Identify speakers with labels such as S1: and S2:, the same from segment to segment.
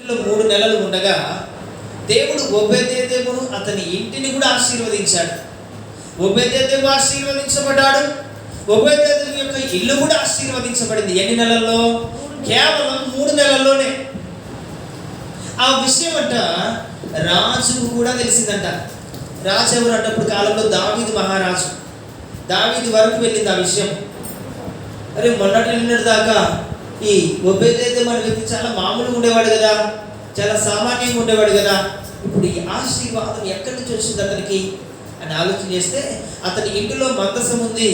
S1: 3 నెలలు ఉండగా దేవుడు ఒబేదెదోమును అతని ఇంటిని కూడా ఆశీర్వదించాడు. ఒబేదెదోము ఆశీర్వదించబడ్డాడు. ఒబేదెదోము యొక్క ఇల్లు కూడా ఆశీర్వదించబడింది. ఎన్ని నెలల్లో? కేవలం 3 నెలల్లోనే. ఆ విషయం అంట రాజుకు కూడా తెలిసిందంట. రాజు ఎవరు అన్నప్పుడు కాలంలో దావీదు మహారాజు. దావీదు వరకు వెళ్ళింది ఆ విషయం. అరే నిన్నటి దాకా ఈ ఒబేదెదోము అనే వ్యక్తి చాలా మామూలుగా ఉండేవాడు కదా, చాలా సామాన్యంగా ఉండేవాడు కదా, ఇప్పుడు ఈ ఆశీర్వాదం ఎక్కడి నుంచి వచ్చింది అతనికి అని ఆలోచన చేస్తే అతని ఇంటిలో మందసం ఉంది.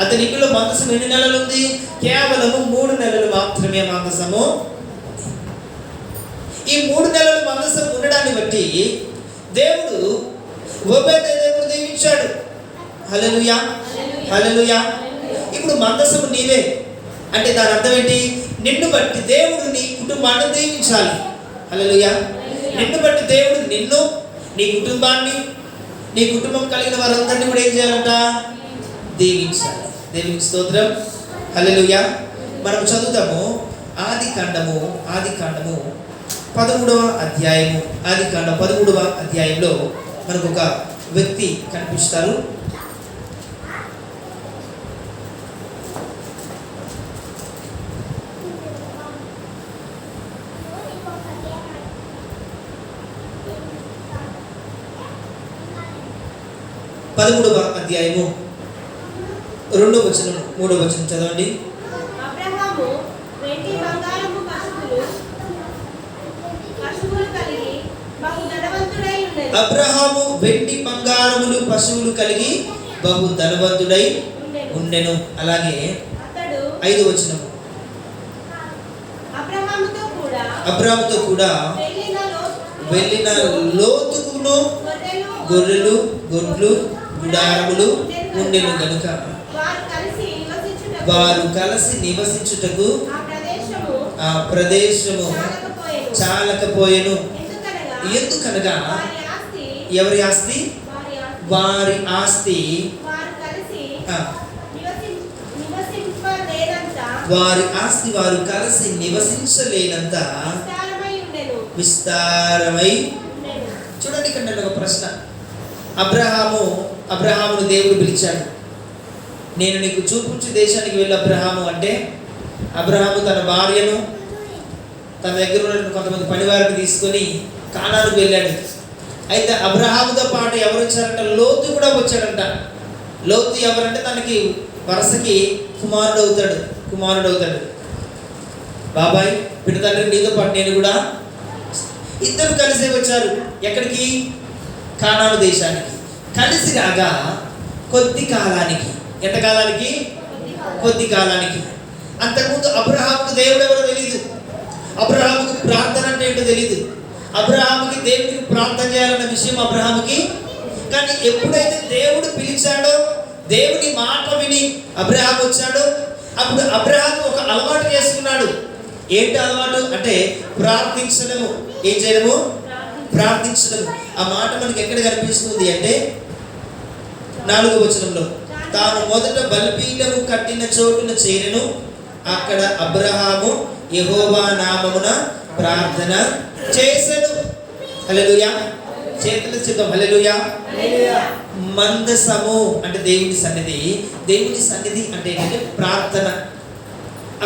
S1: అతని ఇంటిలో మందసం ఎన్ని నెలలు ఉంది? కేవలము 3 నెలలు మాత్రమే మందసము. ఈ 3 నెలలు మందసం ఉండడాన్ని బట్టి దేవుడు ఒబేదెదోమును దీవించాడు. హల్లెలూయా, హల్లెలూయా. ఇప్పుడు మందసము నీవే అంటే దాని అర్థం ఏంటి? నిన్ను బట్టి దేవుడు నీ కుటుంబాన్ని దీవించాలి. హల్లెలూయా. నిన్ను బట్టి దేవుడు నిన్ను, నీ కుటుంబాన్ని, నీ కుటుంబం కలిగిన వారందరినీ కూడా ఏం చేయాలంట? దీవించాలి. దేవునికి స్తోత్రం. హల్లెలూయా. మనం చదువుతాము ఆది కాండము 13వ అధ్యాయము. ఆది కాండం 13వ అధ్యాయంలో మనకు ఒక వ్యక్తి కనిపిస్తారు. పదమూడవ అధ్యాయము 2వ వచనం 3వ వచనం చదవండి.
S2: అబ్రహాము వెండి బంగారము పశువులు కలిగి బహు ధనవంతుడై ఉండెను. అలాగే 5వ వచనం అబ్రహాముతో కూడా వెళ్ళిన లోతుకును గొర్రెలు గొడ్లు గుడారములు ఉండెను గనుక వారు కలిసి నివసించుటకు ఆ ప్రదేశము చాలకపోయెను. ఎందుకనగా ఎవరి ఆస్తి? వారి ఆస్తి వారు కలిసి నివసించలేనంత విస్తారమై. చూడండి, ఇక్కడ ఒక ప్రశ్న. అబ్రహామును దేవుడు పిలిచాడు. నేను నీకు చూపించు దేశానికి వెళ్ళి అబ్రహాము అంటే, అబ్రహాము తన భార్యను తన దగ్గర ఉన్న కొంతమంది పనివారిని తీసుకొని కానానుకు వెళ్ళాడు. అయితే అబ్రహాముతో పాటు ఎవరు వచ్చారంట? లోతు కూడా వచ్చాడంట. లోతు ఎవరంటే తనకి వరసకి కుమారుడు అవుతాడు. బాబాయ్ బిడ్డ తండ్రి నీతో పాటు నేను కూడా. ఇద్దరు కలిసే వచ్చారు. ఎక్కడికి? కానాను దేశానికి. కలిసి రాగా కొద్ది కాలానికి. ఎంత కాలానికి? కొద్ది కాలానికి. అంతకుముందు అబ్రహాముకు దేవుడు ఎవరో తెలియదు. అబ్రహాముకి ప్రార్థన అంటే ఏంటో తెలియదు. అబ్రహాముకి దేవుడికి ప్రార్థన చేయాలన్న విషయం అబ్రహాముకి. కానీ ఎప్పుడైతే దేవుడు పిలిచాడో, దేవుని మాట విని అబ్రహాము వచ్చాడో, అప్పుడు అబ్రహాము ఒక అలవాటు చేసుకున్నాడు. ఏంటి అలవాటు అంటే ప్రార్థించడము. ఏం చేయడము? ప్రార్థించడం. ఆ మాట మనకి ఎక్కడ కనిపిస్తుంది అంటే 4వ వచనంలో, తాను మొదట బలిపీఠము కట్టిన చోటున చేరెను, అక్కడ అబ్రహాము యెహోవా నామమున ప్రార్థన చేసెను. హల్లెలూయా. చేతుల చిత్తం. హల్లెలూయా. మందసము అంటే దేవుని సన్నిధి. దేవుని సన్నిధి అంటే ఏంటంటే ప్రార్థన.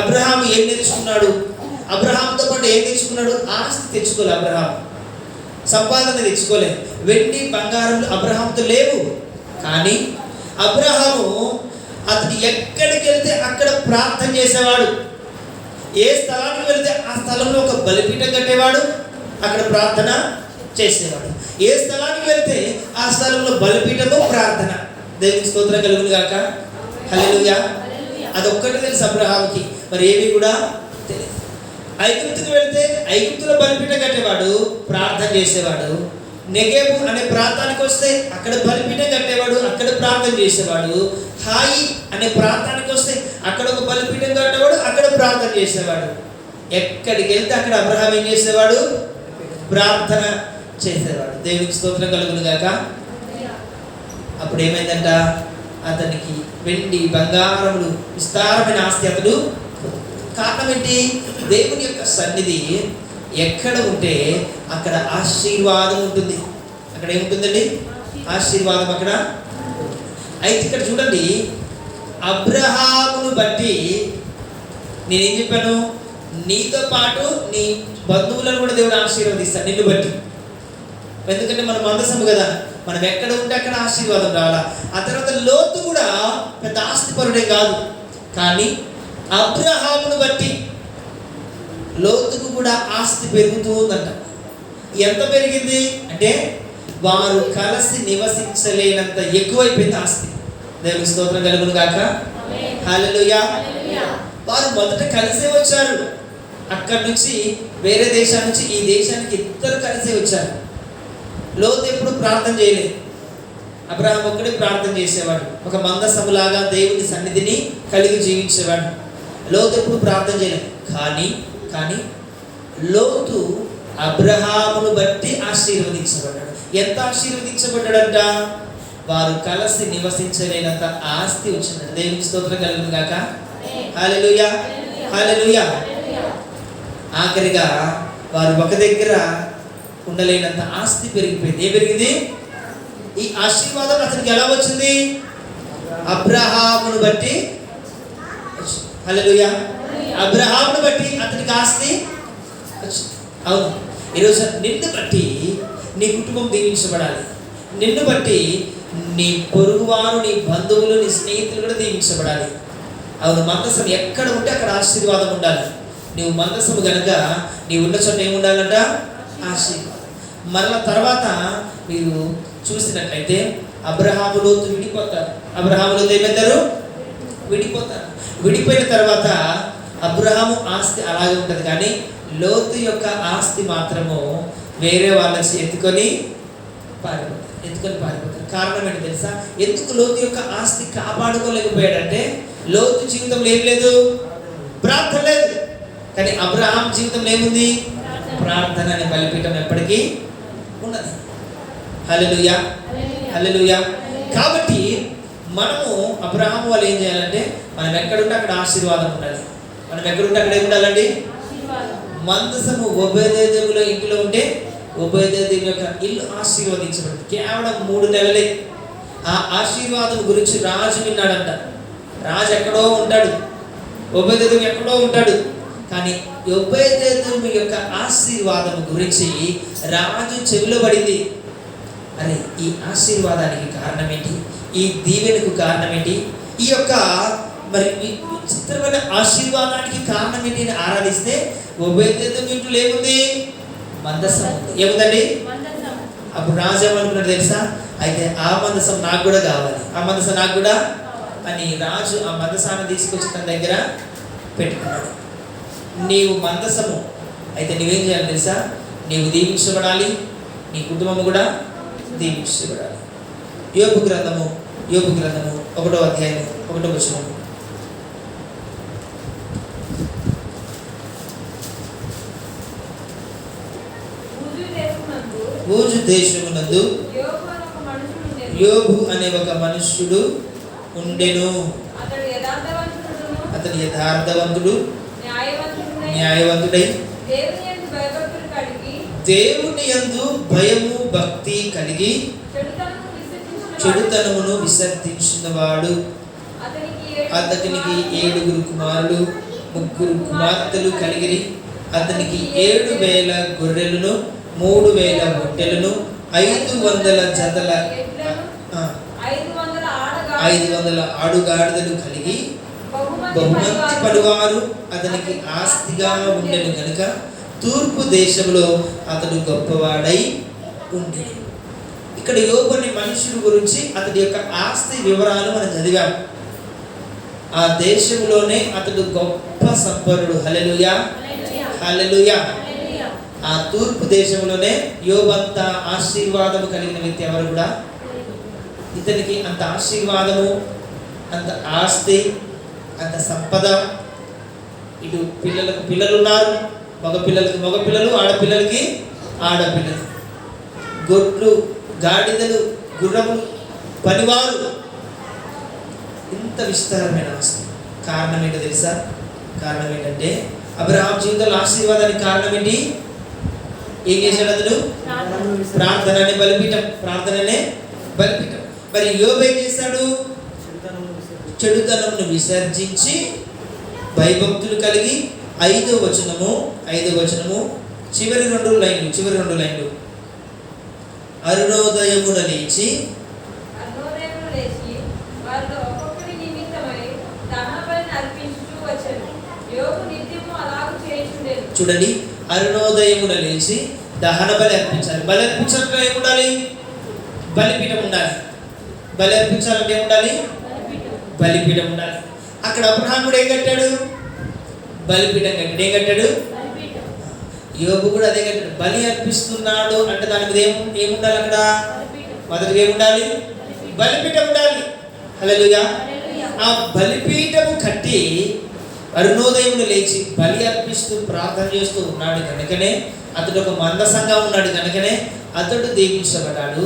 S2: అబ్రహాము ఏం నేర్చుకున్నాడు? అబ్రహాముతో పాటు ఏం తెచ్చుకున్నాడు? ఆస్తి తెచ్చుకోలే. అబ్రహాము సంపాదన తెచ్చుకోలేదు. వెండి బంగారంలో అబ్రహాముతో లేవు. కానీ అబ్రహాము అతడు ఎక్కడికి వెళ్తే అక్కడ ప్రార్థన చేసేవాడు. ఏ స్థలానికి వెళ్తే ఆ స్థలంలో ఒక బలిపీఠం కట్టేవాడు, అక్కడ ప్రార్థన చేసేవాడు. ఏ స్థలానికి వెళ్తే ఆ స్థలంలో బలిపీఠము, ప్రార్థన. దేవునికి స్తోత్రం కలుగును గాక. హల్లెలూయా. అదొక్కటి తెలుసు అబ్రహాముకి, మరి ఏమి కూడా తెలియదు. ఐగుప్తుకు వెళ్తే ఐగుప్తులో బలిపీఠం కట్టేవాడు, ప్రార్థన చేసేవాడు. నెగేబు అనే ప్రాంతానికి వస్తే అక్కడ బలిపీఠం కట్టేవాడు, అక్కడ ప్రార్థన చేసేవాడు. హాయి అనే ప్రాంతానికి వస్తే అక్కడ ఒక బలిపీఠం కట్టేవాడు, అక్కడ ప్రార్థన చేసేవాడు. ఎక్కడికి వెళ్తే అక్కడ అబ్రహాం ఏం చేసేవాడు? ప్రార్థన చేసేవాడు. దేవునికి స్తోత్రం కలుగును గాక. అప్పుడు ఏమైందంట? అతనికి వెండి బంగారములు విస్తారమైన ఆస్తి అతడు. కారణం ఏంటి? దేవుని యొక్క సన్నిధి ఎక్కడ ఉంటే అక్కడ ఆశీర్వాదం ఉంటుంది. అక్కడ ఏముంటుందండి? ఆశీర్వాదం అక్కడ. అయితే ఇక్కడ చూడండి, అబ్రహామును బట్టి నేనేం చెప్పాను? నీతో పాటు నీ బంధువులను కూడా దేవుడు ఆశీర్వదిస్తాడు నిన్ను బట్టి. ఎందుకంటే మనం మందసము కదా, మనం ఎక్కడ ఉంటే అక్కడ ఆశీర్వాదం రావాలా. ఆ తర్వాత లోతు కూడా పెద్ద ఆస్తిపరుడే కాదు, కానీ అబ్రహామును బట్టి లోతుకు కూడా ఆస్తి పెరుగుతూ ఉందంట. ఎంత పెరిగింది అంటే వారు కలిసి నివసించలేనంత ఎక్కువైపోయింది ఆస్తి. దేవుని స్తోత్రం కలుగును గాక. హల్లెలూయా. వారు మొదట కలిసే వచ్చారు, అక్కడి నుంచి వేరే దేశం నుంచి ఈ దేశానికి ఇద్దరు కలిసే వచ్చారు. లోతు ఎప్పుడు ప్రార్థన చేయలేదు, అబ్రహాం ఒక్కడే ప్రార్థన చేసేవాడు. ఒక మందసములాగా దేవుని సన్నిధిని కలిగి జీవించేవాడు. లోతు ఎప్పుడు ప్రార్థన చేయలేదు. కానీ లోతు అబ్రహామును బట్టి ఆశీర్వదించబడ్డాడు. ఎంత ఆశీర్వదించబడ్డాడంట? వారు కలిసి నివసించలేనంత ఆస్తి వచ్చిందంట. దేవునికి స్తోత్రం కలుగును గాక. హల్లెలూయా, హల్లెలూయా. ఆఖరిగా వారు ఒక దగ్గర ఉండలేనంత ఆస్తి పెరిగిపోయింది. ఏం పెరిగింది? ఈ ఆశీర్వాదం అతనికి ఎలా వచ్చింది? అబ్రహామును బట్టి. హల్లెలూయా. అబ్రహామును బట్టి అతనికి ఆస్తి. అవును, ఈరోజు నిన్ను బట్టి నీ కుటుంబం దీవించబడాలి. నిన్ను బట్టి నీ పొరుగువారు, నీ బంధువులు, నీ స్నేహితులు కూడా దీవించబడాలి. అవును, మందసం ఎక్కడ ఉంటే అక్కడ ఆశీర్వాదం ఉండాలి. నువ్వు మందసము కనుక నీ ఉన్న చోట ఏముండాలంట? ఆశీర్వాదం. మరలా తర్వాత మీరు చూసినట్లయితే అబ్రహాము లోతు విడిపోతారు. అబ్రహాము లోతు ఏమవుతారు? విడిపోతారు. విడిపోయిన తర్వాత అబ్రహాము ఆస్తి అలాగే ఉంటుంది, కానీ లోతు యొక్క ఆస్తి మాత్రము వేరే వాళ్ళకి ఎత్తుకొని పారిపోతారు. కారణం ఏంటి తెలుసా? ఎందుకు లోతు యొక్క ఆస్తి కాపాడుకోలేకపోయాడంటే లోతు జీవితంలో ఏం లేదు? ప్రార్థన లేదు. కానీ అబ్రహాం జీవితంలో ఏముంది? ప్రార్థన అనే బలిపీఠం ఎప్పటికీ ఉన్నది. హల్లెలూయా, హల్లెలూయా. కాబట్టి మనము అబ్రహాము వాళ్ళు ఏం చేయాలంటే, మనం ఎక్కడుంటే అక్కడ ఆశీర్వాదం ఉండాలి. మనం ఎక్కడుంటే అక్కడ ఏం ఉండాలండి? మందసము ఒబేదేదోముల ఇంటిలో ఉంటే ఒబేదేదోము యొక్క ఇల్లు ఆశీర్వదించబడింది. కేవలం 3 నెలలే. ఆ ఆశీర్వాదం గురించి రాజు విన్నాడంట. రాజు ఎక్కడో ఉంటాడు, ఒబేదేదోము ఎక్కడో ఉంటాడు, కానీ ఒబేదేదోము యొక్క ఆశీర్వాదం గురించి రాజు చెవిలో పడింది. అరే, ఈ ఆశీర్వాదానికి కారణం ఏంటి? ఈ దీవెనకు కారణం ఏంటి? ఈ యొక్క మరి విచిత్రమైన ఆశీర్వాదానికి కారణం ఏంటి అని ఆరాధిస్తే ఒబేదేదోము ఇంట్లో ఏముంది? మందసం. ఏముందండి? అప్పుడు రాజు ఏమనుకున్నాడు తెలుసా? అయితే ఆ మందసం నాకు కూడా కావాలి, ఆ మందసం నాకు కూడా అని రాజు ఆ మందసాన్ని తీసుకొచ్చి తన దగ్గర పెట్టుకున్నాడు. నీవు మందసము అయితే నువ్వేం చేయాలి తెలుసా? నీవు దీవించబడాలి, నీ కుటుంబం కూడా దీవించబడాలి. యోబు గ్రంథము 1వ అధ్యాయం 1వ వచనం. ఊజు దేశమునందు యోబు అనే ఒక మనుష్యుడు ఉండెను. అతడు యథార్థవంతుడు, న్యాయవంతుడై దేవుని యందు భయము భక్తి కలిగి చెడుతనమును విసర్జించినవాడు. అతనికి 7 కుమారులు 3 కుమార్తెలు కలిగిరి. అతనికి 7,000 గొర్రెలను 3,000 ఒంటెలను 500 జతల 500 ఆడుగాడిదలు కలిగి బహుమంతి పలువారు అతనికి ఆస్తిగా ఉండెను కనుక తూర్పు దేశంలో అతడు గొప్పవాడై ఉండెను. ఇక్కడ యోబు అనే మనుషుడు గురించి అతడి యొక్క ఆస్తి వివరాలు మనం చదివాం. ఆ దేశంలోనే అతడు గొప్ప సంపన్నుడు. హల్లెలూయా, హల్లెలూయా. ఆ తూర్పు దేశంలోనే యోబు అంత ఆశీర్వాదము కలిగిన వ్యక్తి ఎవరు కూడా. ఇతనికి అంత ఆశీర్వాదము, అంత ఆస్తి, అంత సంపద. ఇటు పిల్లలకు పిల్లలు ఉన్నారు, మగపిల్లలకి మగపిల్లలు, ఆడపిల్లలకి ఆడపిల్లలు, గొడ్లు, గాడిదలు, గుర్రములు, పనివారు. ఇంత విస్తారమైన ఆస్తి. కారణం ఏంటో తెలుసా? కారణం ఏంటంటే అబ్రహాం జీవితంలో ఆశీర్వాదానికి కారణం ఏంటి?
S1: ఏం చేశాడు అతడు? ప్రార్థననే బలిపీఠం, ప్రార్థననే బలిపీఠం. మరి యోబు ఏం చేశాడు? చెడుతనమును విసర్జించి భయభక్తులు కలిగి 5వ వచనము చివరి రెండు లైన్లు అరుణోదయమున లేచి
S3: వారిలో ఒక్కొక్కరి నిమిత్తమై దహనబలిని అర్పించుచూ వచ్చెను. యోబు నిత్యము అలాగు చేయుచుండెను.
S1: చూడండి, అరుణోదయమున లేచి దహన బలి అర్పించాలి. బలి అర్పించాలంటే ఏముండాలి? బలిపీఠం ఉండాలి. బలి అర్పించాలంటే ఏముండాలి? బలిపీఠం ఉండాలి. అక్కడ అబ్రహాం కూడా ఏం కట్టాడు? బలిపీఠం కట్టాడు. ఏం కట్టాడు? యోబు కూడా అదే కట్టాడు. బలి అర్పిస్తున్నాడు అంటే దాని మీద ఏముండాలి? అక్కడ మొదటిగా ఏముండాలి? బలిపీఠం ఉండాలి. హల్లెలూయా. ఆ బలిపీఠము కట్టి అరుణోదయమును లేచి బలి అర్పిస్తూ ప్రార్థన చేస్తూ ఉన్నాడు కనుకనే, అతడు ఒక మందసంగా ఉన్నాడు కనుకనే అతడు దీవించబడ్డాడు.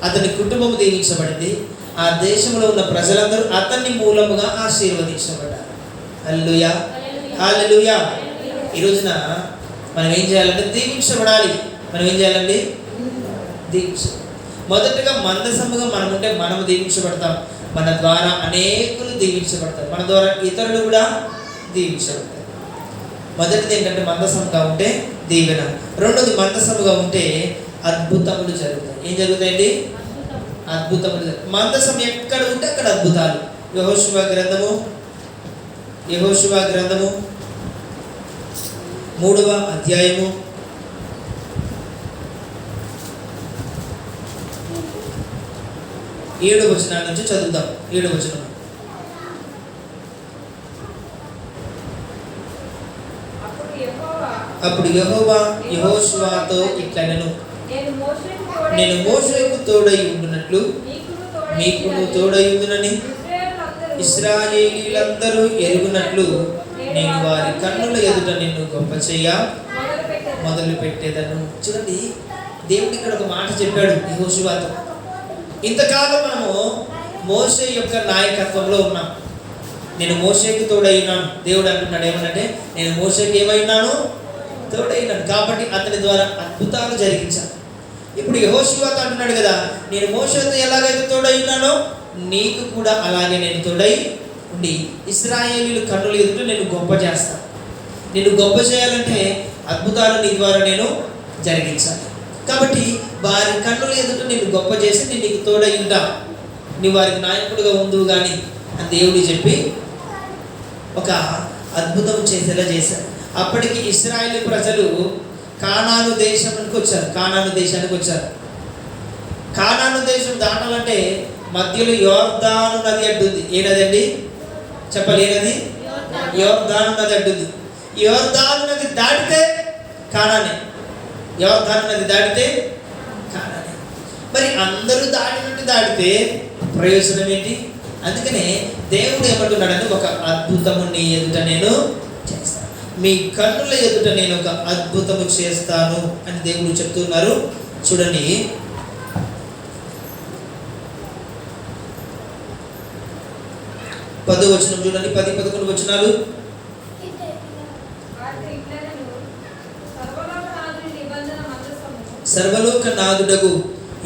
S1: అతని కుటుంబం దీవించబడింది. ఆ దేశంలో ఉన్న ప్రజలందరూ అతన్ని మూలముగా ఆశీర్వదించబడ్డారు. హల్లెలూయా, హల్లెలూయా. ఈ రోజున మనం ఏం చేయాలంటే దీవించబడాలి. మనం ఏం చేయాలండి? మొదటగా మందసముగా మనం ఉంటే మనము దీవించబడతాం. మన ద్వారా అనేకులు దీవించబడతారు. మన ద్వారా ఇతరులు కూడా దీవించబడతారు. మొదటిది ఏంటంటే మందసముగా ఉంటే దీవెన. రెండోది మందసముగా ఉంటే అద్భుతములు జరుగుతాయి. ఏం జరుగుతాయండి? అద్భుతములు. మందసం ఎక్కడ ఉంటే అక్కడ అద్భుతాలు. యెహోషువ గ్రంథము 3వ అధ్యాయము 7వ వచనం నుంచి చదువుదాం. 7వ వచనం. అప్పుడు యెహోవా యెహోషువతో ఇట్లనెను, నేను మోషేకు తోడై ఉండునట్లు మీకును తోడై ఉండునని ఇశ్రాయేలీయులందరూ ఎరుగునట్లు నేను వారి కన్నుల ఎదుట నిన్ను గొప్ప చెయ్య మొదలు పెట్టేదను. చూడండి, దేవుడు ఇక్కడ ఒక మాట చెప్పాడు యెహోషువతో. ఇంతకాలం మనము మోషే యొక్క నాయకత్వంలో ఉన్నాం. నేను మోషేకి తోడైనాను. దేవుడు అంటున్నాడు ఏమనంటే, నేను మోషేకి ఏమైనాను? తోడైనాను. కాబట్టి అతని ద్వారా అద్భుతాలు జరిగించాను. ఇప్పుడు యెహోషువతో అంటున్నాడు కదా, నేను మోషేతో ఎలాగైతే తోడై ఉన్నానో నీకు కూడా అలాగే నేను తోడై ఉండి ఇశ్రాయేలీయుల కన్నుల ఎదుట నేను గొప్ప చేస్తాను. నేను గొప్ప చేయాలంటే అద్భుతాలు నీ ద్వారా నేను జరిగించాలి. కాబట్టి వారి కన్నుల ఎదుట నేను గొప్ప చేసి నేను నీకు తోడై ఉంటా, నీ వారికి నాయకుడిగా ఉందువు కానీ అని దేవుడు చెప్పి ఒక అద్భుతం చేసేలా చేశారు. అప్పటికి ఇశ్రాయేలు ప్రజలు కానాను దేశానికి వచ్చారు. కానాను దేశం దాటాలంటే మధ్యలో యోర్దాను నది అడ్డుంది. ఏ నది అండి? చెప్పాలి, ఏ నది? యోర్దాను నది అడ్డుంది. యోర్దాను నది దాటితే కానానే. యోర్దాను నది దాటితే కానానే. మరి అందరూ దాటితే ప్రయోజనం ఏంటి? అందుకనే దేవుడు ఏమంటున్నాడని, ఒక అద్భుతము నీ ఎదుట నేను చేస్తాను, మీ కన్నుల ఎదుట నేను ఒక అద్భుతము చేస్తాను అని దేవుడు చెప్తున్నారు. చూడండి, 10వ వచనం చూడండి. 10-11 వచనాలు. సర్వలోకనాథుడగు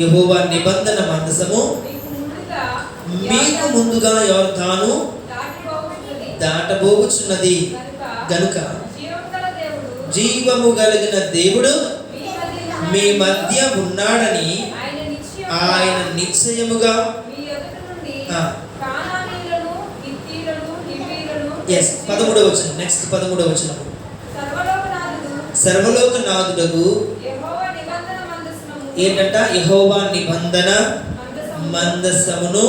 S1: యెహోవా నిబంధన మందసము మీకు ముందుగా యోర్దాను దాటబోచున్నది గనుక జీవము కలిగిన దేవుడు మీ మధ్య ఉన్నాడని ఆయన నిశ్చయముగా 13వ వచనం. నెక్స్ట్ 13వ వచనం. సర్వలోకనాథుడగు ఏంటంట? యెహోవా నిబంధన మందసమును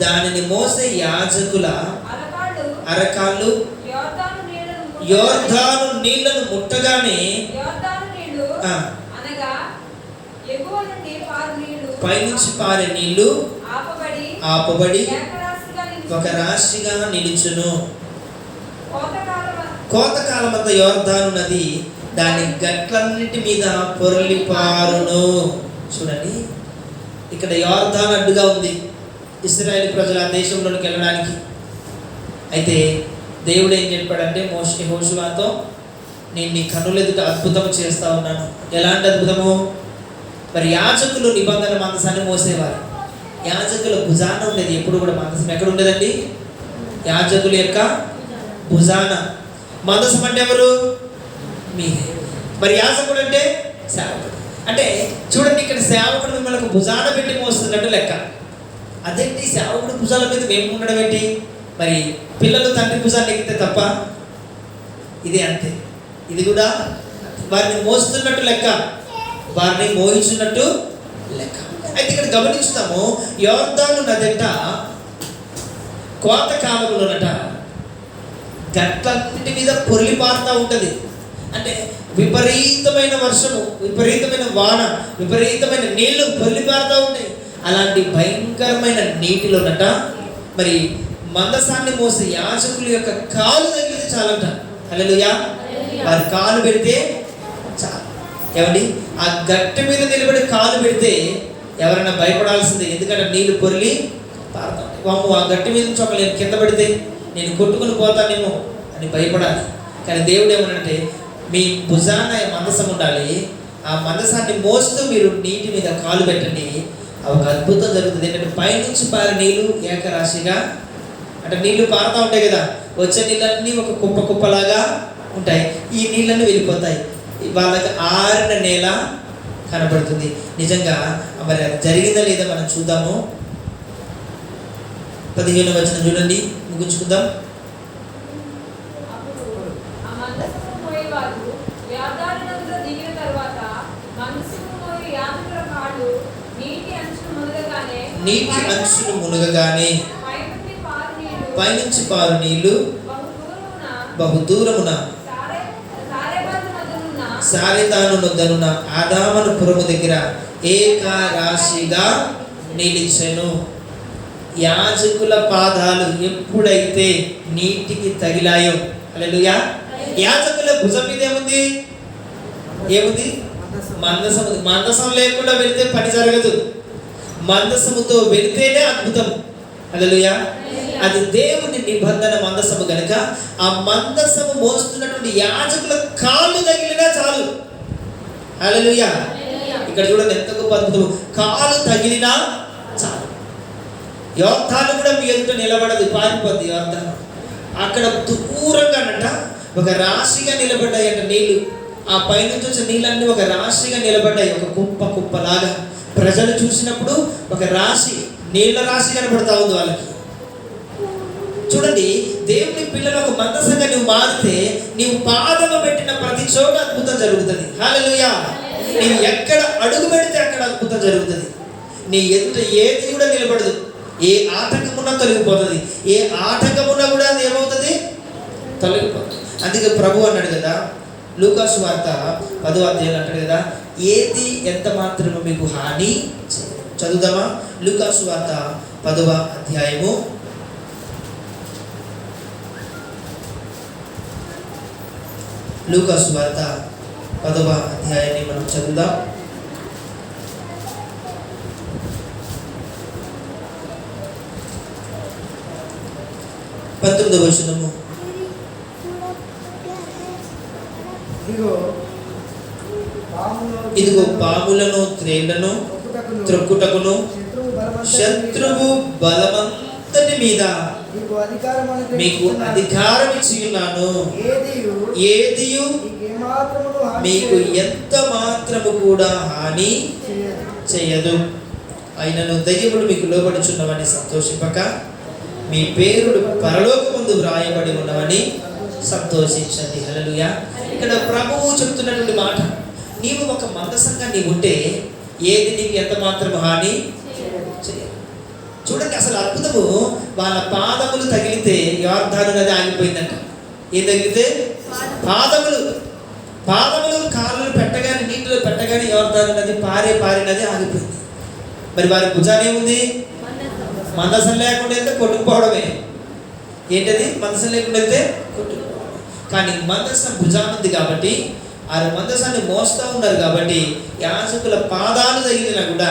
S1: దానిని మోసే యాజకుల అరకాళ్ళు యోర్దాను నీళ్లను ముట్టగానే పైనుంచి పారే నీళ్లు ఆపబడి ఒక రాశిగా నిలుచును. కోతకాలమంతా యోర్దాను నది దాని గట్లన్నిటి మీద పొరలి పారును. చూడండి, ఇక్కడ యోర్దాను అడ్డుగా ఉంది ఇశ్రాయేలు ప్రజలు ఆ దేశంలోకి వెళ్ళడానికి. అయితే దేవుడు ఏం చెప్పాడంటే యెహోషువతో,
S2: నేను నీ కన్నుల ఎదుట అద్భుతం చేస్తా ఉన్నాను. ఎలాంటి అద్భుతము? మరి యాజకులు నిబంధన మందసాన్ని మోసేవారు. యాజకుల భుజాన ఉండేది ఎప్పుడు కూడా మందసం. ఎక్కడ ఉండేదండి? యాజకుల యొక్క భుజాన. మందసం అంటే ఎవరు? మీరే. మరి యాజకుడు అంటే సేవకుడు. అంటే చూడండి, ఇక్కడ సేవకుడు మిమ్మల్ని భుజాన పెట్టి మోస్తున్నట్టు లెక్క. అదేంటి సేవకుడు భుజాల మీద మేము ఉండడం ఏంటి? మరి పిల్లలు తండ్రి భుజాన్ని ఎక్కితే తప్ప? ఇదే అంతే. ఇది కూడా వారిని మోస్తున్నట్టు లెక్క, వారిని మోహించున్నట్టు లెక్క. అయితే ఇక్కడ గమనిస్తాము, యోర్దాను నదట కోత కాలంలోనట గట్లన్నిటి మీద పొర్లి పారుతూ ఉంటుంది. అంటే విపరీతమైన వర్షము, విపరీతమైన వాన, విపరీతమైన నీళ్లు పొర్లి పారుతూ ఉంటాయి. అలాంటి భయంకరమైన నీటిలోనట మరి మందసాన్ని మోసే యాజకుల యొక్క కాలు తగిలితే చాలంట. హల్లెలూయా. వారి కాలు పెడితే చాలు. ఏమండి, ఆ గట్టి మీద నిలబడి కాలు పెడితే ఎవరైనా భయపడాల్సిందే. ఎందుకంటే నీళ్లు పొర్లి పారుతాయి. వాము, ఆ గట్టి మీద నుంచి ఒక నేను కింద పడితే నేను కొట్టుకుని పోతానేమో అని భయపడాలి. కానీ దేవుడు ఏమనంటే, మీ భుజాన మందసం ఉండాలి. ఆ మందసాన్ని మోస్తూ మీరు నీటి మీద కాలు పెట్టండి. ఒక అద్భుతం జరుగుతుంది. ఏంటంటే పైనుంచి పారే నీళ్లు ఏకరాశిగా, అంటే నీళ్లు పారుతూ ఉంటాయి కదా, వచ్చే నీళ్ళన్నీ ఒక కుప్ప కుప్పలాగా ఉంటాయి. ఈ నీళ్ళన్నీ వెళ్ళిపోతాయి. వాళ్ళకి ఆరిన నేల కనబడుతుంది. నిజంగా మరి అది జరిగిందా లేదా మనం చూద్దాము. 15వ వచనం చూడండి, ముగించుకుందాం. నీటి అంచును మునగగానే పైనుంచి పారు నీళ్లు బహుదూరమున సారెతాను నొద్దనున్న ఆదామను పురము దగ్గర ఏకరాశిగా నిలిచెను. యాజకుల పాదాలు ఎప్పుడైతే నీటికి తగిలాయో, హల్లెలూయా, యాజకుల భుజం మీద ఏముంది? మందసం. మందసం లేకుండా వెళితే పని జరగదు. మందసముతో వెళితేనే అద్భుతం. హల్లెలూయా. అది దేవుని నిబంధన మందసము గనుక ఆ మందసము మోస్తున్నటువంటి యాజకుల కాళ్ళు తగిలినా చాలు. హల్లెలూయా. ఇక్కడ చూడండి ఎంత గొప్ప అద్భుతం. కాలు తగిలినా చాలు. యోర్దాను కూడా మీ ఎదుట నిలబడదు, పారిపోద్ది యోర్దాను. అక్కడ దూరంగానట ఒక రాశిగా నిలబడ్డాయట నీళ్లు. ఆ పైనుంచి వచ్చే నీళ్ళన్నీ ఒక రాశిగా నిలబడ్డాయి, ఒక కుప్ప కుప్పలాగా. ప్రజలు చూసినప్పుడు ఒక రాశి, నీళ్ల రాశి కనబడతా ఉంది వాళ్ళకి. చూడండి, దేవుని పిల్లలు ఒక మందసంగా నువ్వు మారితే నీవు పాదము పెట్టిన ప్రతి చోట అద్భుతం జరుగుతుంది. హల్లెలూయా. నీవు ఎక్కడ అడుగు పెడితే అక్కడ అద్భుతం జరుగుతుంది. నీ ఎదుట ఏది కూడా నిలబడదు. ఏ ఆటంకమున్నా తొలగిపోతుంది. ఏ ఆటంకమున్నా కూడా అది ఏమవుతుంది? తొలగిపోతుంది. అందుకే ప్రభు అన్నాడు కదా, లూకా సువార్త 10వ అధ్యాయం అంటాడు కదా, ఏది ఎంత మాత్రము మీకు హాని. చదువుదామా? లూకా సువార్త 10వ అధ్యాయము 10వ అధ్యాయాన్ని మనం చదువుదాం. 19వ వచనము. ఇదిగో పాములను త్రేళ్లను త్రొక్కుటకును శత్రువు బలమంతటి మీద మీకు అధికారం ఇచ్చి ఉన్నాను. ఏదియు మీకు ఎంత మాత్రము కూడా హాని చేయదు. అయినను దయ్యములు మీకు లోబడుచున్నవని సంతోషింపక మీ పేరుడు పరలోకమందు వ్రాయబడి ఉన్నవని సంతోషించండి. హల్లెలూయా. ఇక్కడ ప్రభువు చెప్తున్నటువంటి మాట, నీవు ఒక మందసంగా నీవు ఉంటే ఏది నీకు ఎంత మాత్రం హాని చేయదు. చూడండి, అసలు అద్భుతము. వాళ్ళ పాదములు తగిలితే యోర్దాను నది ఆగిపోయిందంట. ఏం తగిలితే? పాదములు కాళ్ళు పెట్టగానే, నీటిలో పెట్టగానే యోర్దాను నది పారినది ఆగిపోయింది. మరి వారి భుజానే ఉంది? మందసం లేకుండా అయితే కొట్టుకుపోవడమే. ఏంటది? మందసం లేకుండా అయితే కొట్టుకుపోవడం. కానీ మందసం భుజాన ఉంది కాబట్టి, ఆ మందసాన్ని మోస్తూ ఉన్నారు కాబట్టి యాజకుల పాదాలు తగిలినా కూడా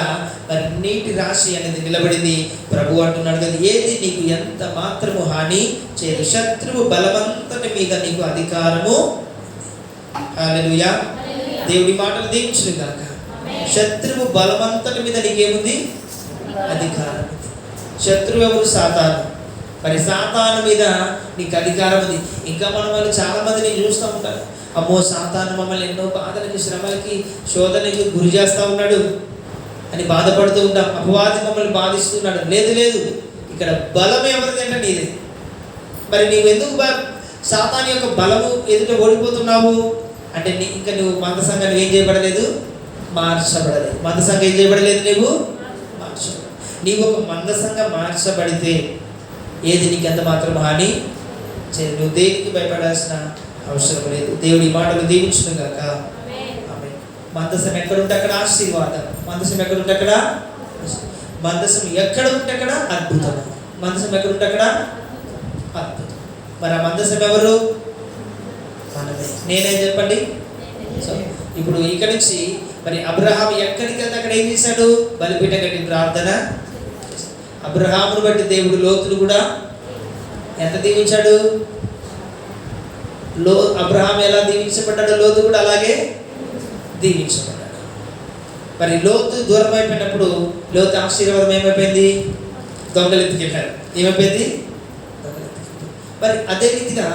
S2: మరి నీటి రాశి అనేది నిలబడింది. ప్రభు అంటున్నాడు కదా, ఏది నీకు ఎంత మాత్రము హాని చేయదు. శత్రువు బలవంతటి మీద నీకు అధికారము.
S1: హల్లెలూయా. దేవుడి మాటలు దీవించును గాక. శత్రువు బలమంతటి మీద నీకేముంది? అధికారం. శత్రువు ఎవరు? సాతాను. మరి సాతాను మీద నీకు అధికారం ఉంది. ఇంకా మనం వాళ్ళు చాలా మందిని చూస్తూ ఉంటారు. అమ్మో, సాతాను మమ్మల్ని ఎన్నో బాధలకి, శ్రమలకి, శోధనకి గురి చేస్తూ ఉన్నాడు అని బాధపడుతూ ఉంటాం. అపవాది మమ్మల్ని బాధిస్తున్నాడు. లేదు లేదు, ఇక్కడ బలం ఎవరిదంటే నీదే. మరి నీవు ఎందుకు సాతాను యొక్క బలము ఎదుట ఓడిపోతున్నావు అంటే ఇంకా నువ్వు మందసంగా నువ్వు ఏం చేయబడలేదు? మార్చబడలేదు. మందసంగా ఏం చేయబడలేదు? నువ్వు మార్చబడలేదు. నీవు ఒక మందసంగా మార్చబడితే ఏది నీకు ఎంత మాత్రం హాని చేయదు. నువ్వు దేనికి భయపడాల్సిన అవసరం లేదు. దేవుడి మాటలు దీవించును గాక. ఆమేన్. మందసం ఎక్కడుంటే అక్కడ ఆశీర్వాదం. మందసం ఎక్కడుంటే అక్కడ మందసం ఎక్కడ ఉంటే అక్కడ అద్భుతం. మందసం ఎక్కడుంటే అక్కడ అద్భుతం. మరి ఆ మందసం ఎవరు? మనమే. నేనేం చెప్పండి. సో ఇప్పుడు ఇక్కడ నుంచి మరి అబ్రహాం ఎక్కడికి వెళ్తే అక్కడ ఏం చేశాడు? బలిపీఠం కట్టి ప్రార్థన. అబ్రహామును బట్టి దేవుడు లోతును కూడా ఎంత దీవించాడు? అబ్రహాం ఎలా దీవించబడ్డాడో లోతు కూడా అలాగే దీవించబడ్డాడు. మరి లోతు దూరం అయిపోయినప్పుడు లోతు ఆశీర్వాదం ఏమైపోయింది? దొంగలెత్తుకెళ్ళారు. ఏమైపోయింది? మరి అదే రీతిగా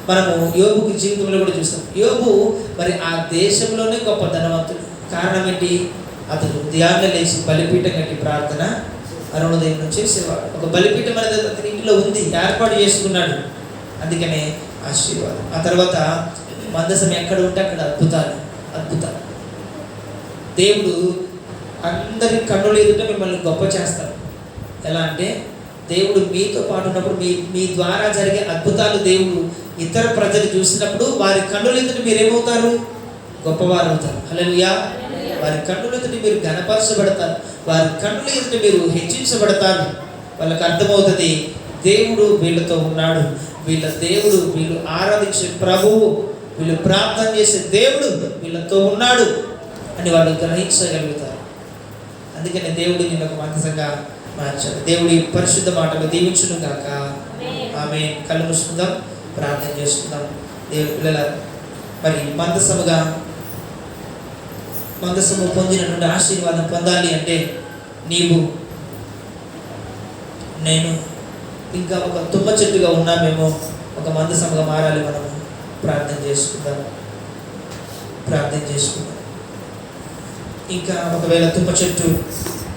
S1: మనము యోబుకి జీవితంలో కూడా చూస్తాం. యోబు మరి ఆ దేశంలోనే గొప్ప ధనవంతుడు. కారణం ఏంటి? అతను ఉదయాన్నే లేచి బలిపీఠం కట్టి ప్రార్థన అరుణోదయం నుంచి చేసేవాడు. ఒక బలిపీఠం అనేది అతని ఇంట్లో ఉంది, ఏర్పాటు చేసుకున్నాడు. అందుకనే ఆశీర్వాదం. ఆ తర్వాత మందసం ఎక్కడ ఉంటే అక్కడ అద్భుతాలు. అద్భుతాలు. దేవుడు అందరి కన్నులు ఎదుట మిమ్మల్ని గొప్ప చేస్తారు. ఎలా అంటే దేవుడు మీతో పాటు ఉన్నప్పుడు మీ ద్వారా జరిగే అద్భుతాలు దేవుడు ఇతర ప్రజలు చూసినప్పుడు వారి కన్నుల ఎదుట మీరు ఏమవుతారు? గొప్పవారు అవుతారు. హల్లెలూయా. వారి కన్నుల ఎదుట మీరు ఘనపరచబడతారు. వారి కన్నుల ఎదుట మీరు హెచ్చించబడతారు. వాళ్ళకి అర్థమవుతుంది దేవుడు వీళ్ళతో ఉన్నాడు. వీళ్ళ దేవుడు, వీళ్ళు ఆరాధించే ప్రభువు, వీళ్ళు ప్రార్థన చేసే దేవుడు వీళ్ళతో ఉన్నాడు అని వాళ్ళు గ్రహించగలుగుతారు. అందుకని దేవుడు నిన్ను ఒక మందసంగా మార్చాడు. దేవుడి పరిశుద్ధ మాటలు దీవించును గాక. ఆమేన్. కళ్ళు మూసుకుందాం, ప్రార్థన చేసుకుందాం. దేవుడి పిల్లల మరి మందసము పొందినటువంటి ఆశీర్వాదం పొందాలి అంటే నీవు నేను ఇంకా ఒక తుమ్మ చెట్టుగా ఉన్నామేమో, ఒక మందసముగా మారాలి. మనము ప్రార్థన చేసుకుందాం. ఇంకా ఒకవేళ తుమ్మ చెట్టు